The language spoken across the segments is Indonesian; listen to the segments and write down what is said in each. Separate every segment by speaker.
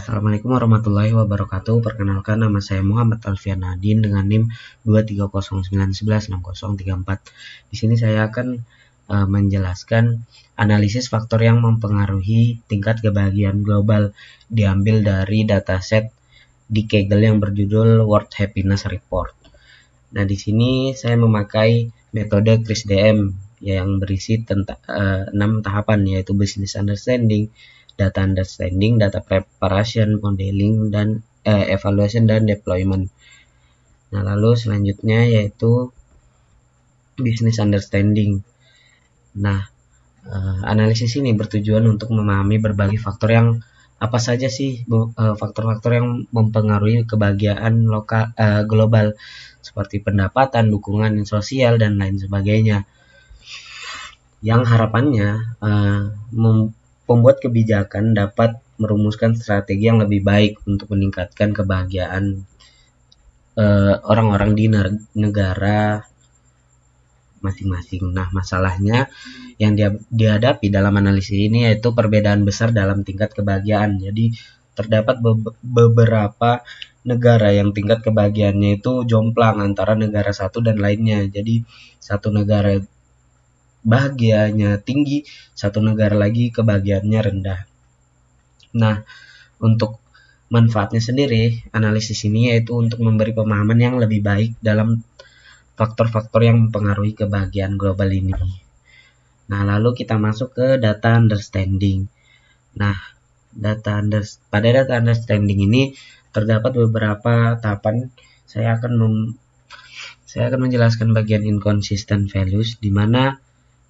Speaker 1: Assalamualaikum warahmatullahi wabarakatuh. Perkenalkan, nama saya Muhammad Alfian Nadin dengan NIM 23091166034. Di sini saya akan menjelaskan analisis faktor yang mempengaruhi tingkat kebahagiaan global diambil dari dataset di Kaggle yang berjudul World Happiness Report. Nah, di sini saya memakai metode CRISP-DM yang berisi 6 tahapan, yaitu business understanding, data understanding, data preparation, modeling, dan evaluation dan deployment. Nah, lalu selanjutnya yaitu business understanding. Nah, analisis ini bertujuan untuk memahami berbagai faktor yang apa saja sih faktor-faktor yang mempengaruhi kebahagiaan global, seperti pendapatan, dukungan sosial, dan lain sebagainya, yang harapannya pembuat kebijakan dapat merumuskan strategi yang lebih baik untuk meningkatkan kebahagiaan orang-orang di negara masing-masing. Nah, masalahnya yang dihadapi dalam analisis ini yaitu perbedaan besar dalam tingkat kebahagiaan. Jadi terdapat beberapa negara yang tingkat kebahagiaannya itu jomplang antara negara satu dan lainnya. Jadi satu negara bahagianya tinggi, satu negara lagi kebahagiaannya rendah. Nah, untuk manfaatnya sendiri, analisis ini yaitu untuk memberi pemahaman yang lebih baik dalam faktor-faktor yang mempengaruhi kebahagiaan global ini. Nah, lalu kita masuk ke data understanding. Nah, pada data understanding ini terdapat beberapa tahapan. Saya akan menjelaskan bagian inconsistent values, di mana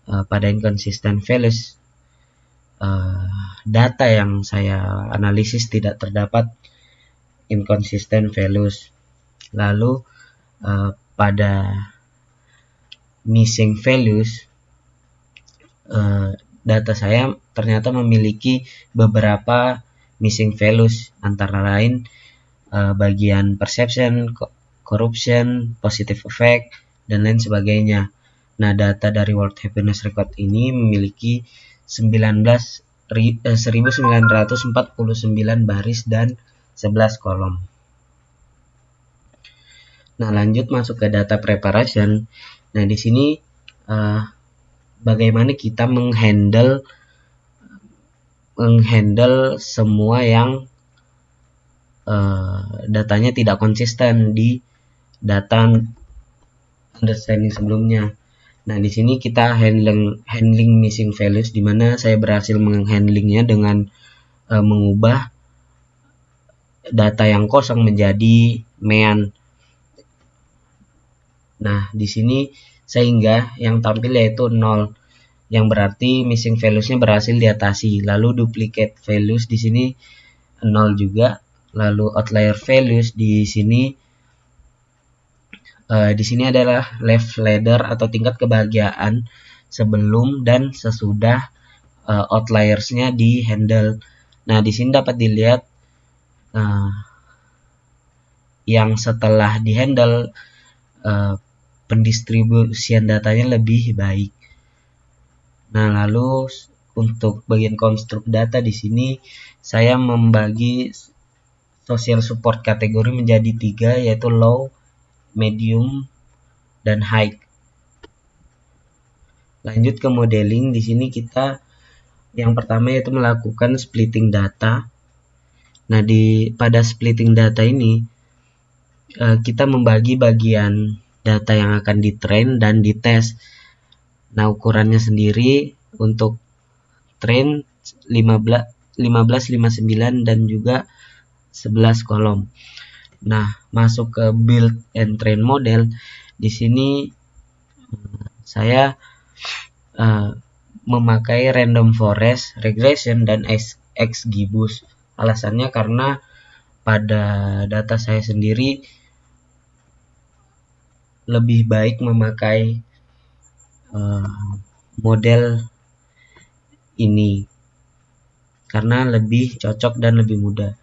Speaker 1: pada inconsistent values data yang saya analisis tidak terdapat inconsistent values. Lalu pada missing values data saya ternyata memiliki beberapa missing values, antara lain bagian perception, corruption, positive effect, dan lain sebagainya. Nah, data dari World Happiness Report ini memiliki 1949 baris dan 11 kolom. Nah, lanjut masuk ke data preparation. Nah, di sini bagaimana kita menghandle semua yang datanya tidak konsisten di data understanding sebelumnya. Nah, di sini kita handling missing values, di mana saya berhasil menghandlingnya dengan mengubah data yang kosong menjadi mean. Nah, di sini sehingga yang tampil yaitu 0, yang berarti missing values-nya berhasil diatasi. Lalu duplicate values di sini 0 juga. Lalu outlier values di sini adalah left ladder atau tingkat kebahagiaan sebelum dan sesudah outliers-nya di handle. Nah, di sini dapat dilihat yang setelah di handle pendistribusian datanya lebih baik. Nah, lalu untuk bagian konstruk data di sini saya membagi social support kategori menjadi 3, yaitu low, medium, dan high. Lanjut ke modeling. Di sini kita yang pertama yaitu melakukan splitting data. Nah, pada splitting data ini kita membagi bagian data yang akan ditrain dan dites. Nah, ukurannya sendiri untuk train 15, 59 dan juga 11 kolom. Nah, masuk ke build and train model. Di sini saya memakai random forest regression dan XGBoost. Alasannya karena pada data saya sendiri lebih baik memakai model ini karena lebih cocok dan lebih mudah.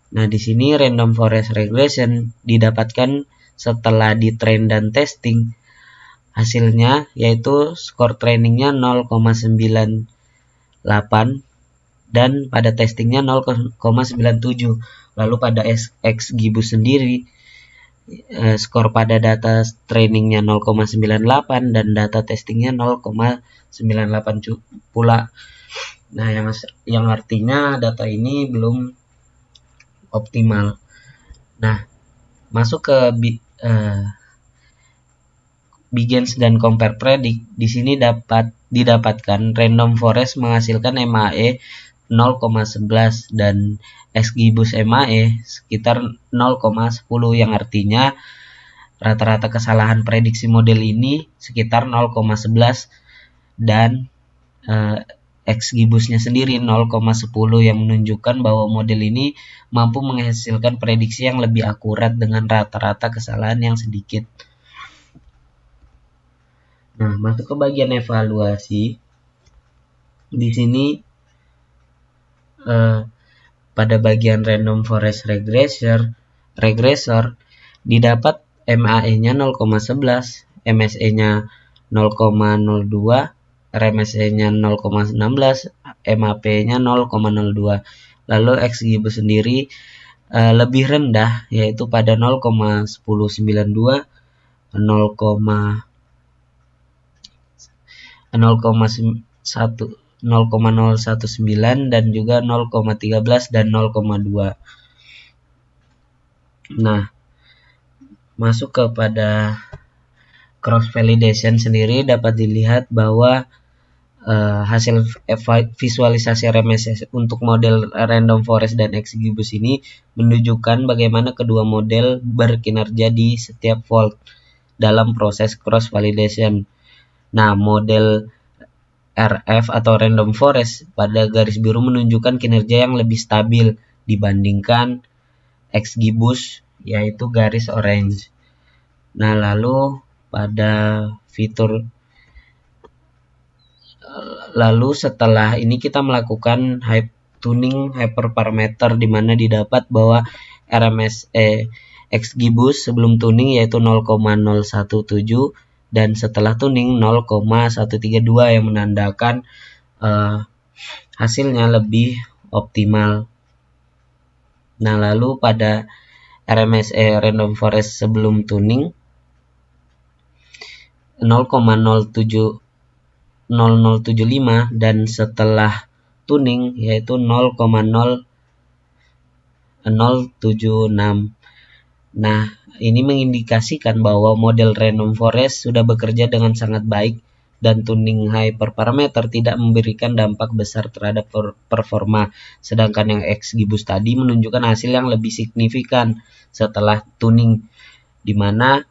Speaker 1: Nah, di sini random forest regression didapatkan setelah di train dan testing. Hasilnya yaitu skor trainingnya 0,98 dan pada testingnya 0,97. Lalu pada XGBoost sendiri skor pada data trainingnya 0,98 dan data testingnya 0,98 pula. Nah, yang artinya data ini belum optimal. Nah, masuk ke Begins dan Compare Predict. Di sini dapat didapatkan random forest menghasilkan MAE 0,11 dan XGBoost MAE sekitar 0,10, yang artinya rata-rata kesalahan prediksi model ini sekitar 0,11 dan XGBoost-nya sendiri 0,10, yang menunjukkan bahwa model ini mampu menghasilkan prediksi yang lebih akurat dengan rata-rata kesalahan yang sedikit. Nah, masuk ke bagian evaluasi. Di sini pada bagian random forest regressor didapat MAE-nya 0,11, MSE-nya 0,02, RMSE-nya 0,16, MAP-nya 0,02. Lalu XGBoost sendiri lebih rendah, yaitu pada 0,1092, 0,019 dan juga 0,13 dan 0,2. Nah, masuk kepada cross validation sendiri dapat dilihat bahwa hasil visualisasi RMS untuk model random forest dan XGBoost ini menunjukkan bagaimana kedua model berkinerja di setiap fault dalam proses cross validation. Nah, model RF atau random forest pada garis biru menunjukkan kinerja yang lebih stabil dibandingkan XGBoost, yaitu garis orange. Nah, lalu setelah ini kita melakukan tuning hyperparameter, di mana didapat bahwa RMSE XGBoost sebelum tuning yaitu 0,017 dan setelah tuning 0,132, yang menandakan hasilnya lebih optimal. Nah, lalu pada RMSE random forest sebelum tuning 0,0075 dan setelah tuning yaitu 0,0076. Nah, ini mengindikasikan bahwa model random forest sudah bekerja dengan sangat baik dan tuning hyperparameter tidak memberikan dampak besar terhadap performa, sedangkan yang XGBoost tadi menunjukkan hasil yang lebih signifikan setelah tuning, di mana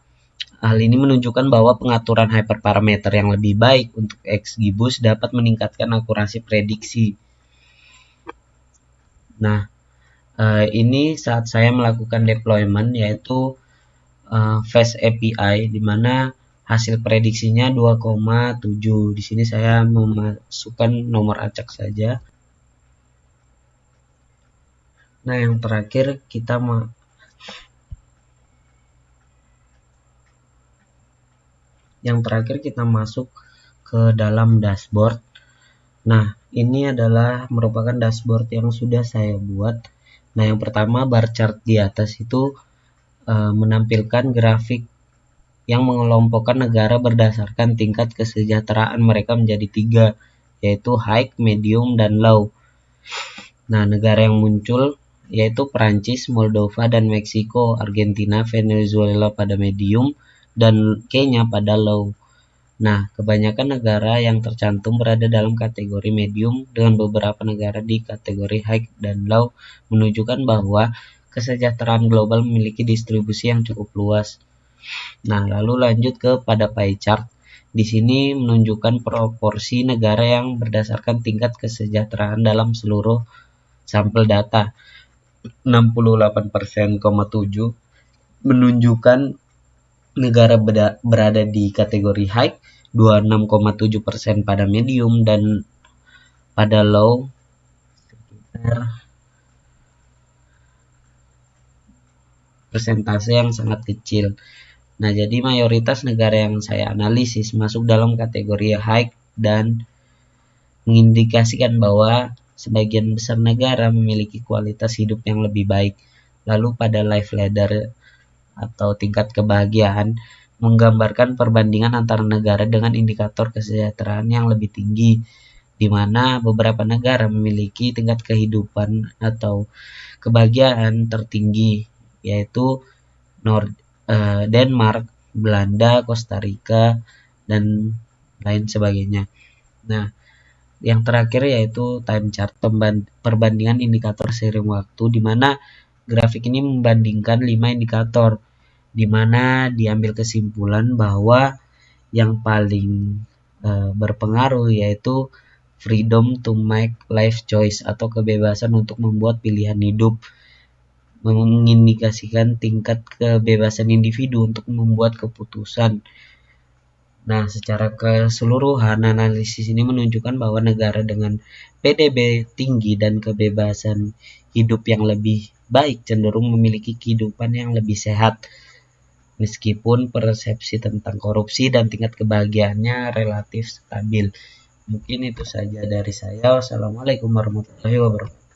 Speaker 1: hal ini menunjukkan bahwa pengaturan hyperparameter yang lebih baik untuk XGBoost dapat meningkatkan akurasi prediksi. Nah, ini saat saya melakukan deployment, yaitu Fast API, di mana hasil prediksinya 2,7. Di sini saya memasukkan nomor acak saja. Nah, yang terakhir kita masuk ke dalam dashboard. Nah, ini adalah merupakan dashboard yang sudah saya buat. Nah, yang pertama, bar chart di atas itu menampilkan grafik yang mengelompokkan negara berdasarkan tingkat kesejahteraan mereka menjadi 3, yaitu high, medium, dan low. Nah, negara yang muncul yaitu Prancis, Moldova, dan Meksiko, Argentina, Venezuela pada medium, dan Kenya pada low. Nah, kebanyakan negara yang tercantum berada dalam kategori medium, dengan beberapa negara di kategori high dan low, menunjukkan bahwa kesejahteraan global memiliki distribusi yang cukup luas. Nah, lalu lanjut ke pada pie chart. Di sini menunjukkan proporsi negara yang berdasarkan tingkat kesejahteraan dalam seluruh sampel data. 68,7% menunjukkan negara berada di kategori high, 26,7% pada medium, dan pada low sekitar persentase yang sangat kecil. Nah, jadi mayoritas negara yang saya analisis masuk dalam kategori high dan mengindikasikan bahwa sebagian besar negara memiliki kualitas hidup yang lebih baik. Lalu pada life ladder atau tingkat kebahagiaan menggambarkan perbandingan antara negara dengan indikator kesejahteraan yang lebih tinggi, di mana beberapa negara memiliki tingkat kehidupan atau kebahagiaan tertinggi, yaitu Denmark, Belanda, Costa Rica, dan lain sebagainya. Nah, yang terakhir yaitu time chart, perbandingan indikator seiring waktu, di mana grafik ini membandingkan 5 indikator, di mana diambil kesimpulan bahwa yang paling berpengaruh yaitu freedom to make life choice atau kebebasan untuk membuat pilihan hidup, mengindikasikan tingkat kebebasan individu untuk membuat keputusan. Nah, secara keseluruhan analisis ini menunjukkan bahwa negara dengan PDB tinggi dan kebebasan hidup yang lebih baik cenderung memiliki kehidupan yang lebih sehat, meskipun persepsi tentang korupsi dan tingkat kebahagiaannya relatif stabil. Mungkin itu saja dari saya. Wassalamualaikum warahmatullahi wabarakatuh.